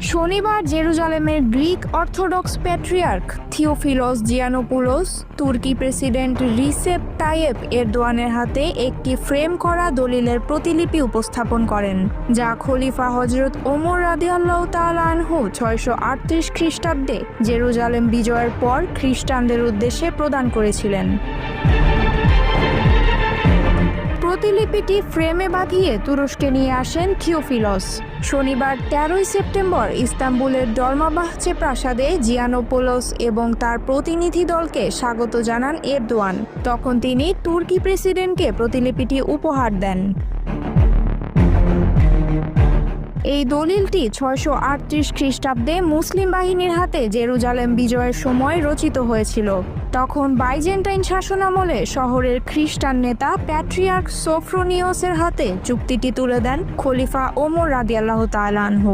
শনিবার জেরুজালেমের Greek orthodox patriarch থিওফিলস জিয়ানোপুলোস তুর্কি প্রেসিডেন্ট রিসেপ তাইয়েপ এরদোয়ানের হাতে একটি ফ্রেম করা দলিলের প্রতিলিপি উপস্থাপন করেন, যা খলিফা হযরত ওমর রাদিয়াল্লাহু তাআলা আনহু 638 খ্রিস্টাব্দে জেরুজালেম বিজয়ের পর খ্রিস্টানদের উদ্দেশ্যে প্রদান করেছিলেন। প্রতিলিপিটি ফ্রেমে বাঁধিয়ে তুরস্কে নিয়ে আসেন থিওফিলস। শনিবার 13 সেপ্টেম্বর ইস্তাম্বুলের ডলমাবাহচে প্রাসাদে জিয়ানোপোলোস এবং তার প্রতিনিধি দলকে স্বাগত জানান এরদোয়ান। তখন তিনি তুর্কি প্রেসিডেন্টকে প্রতিলিপিটি উপহার দেন। এই দলিলটি 638 খ্রিস্টাব্দে মুসলিম বাহিনীর হাতে জেরুজালেম বিজয়ের সময় রচিত হয়েছিল। তখন বাইজেন্টাইন শাসনামলে শহরের খ্রিস্টান নেতা প্যাট্রিয়ার্ক সোফ্রোনিয়সের হাতে চুক্তিটি তুলে দেন খলিফা ওমর রাদিয়াল্লাহু তাআলা আনহু।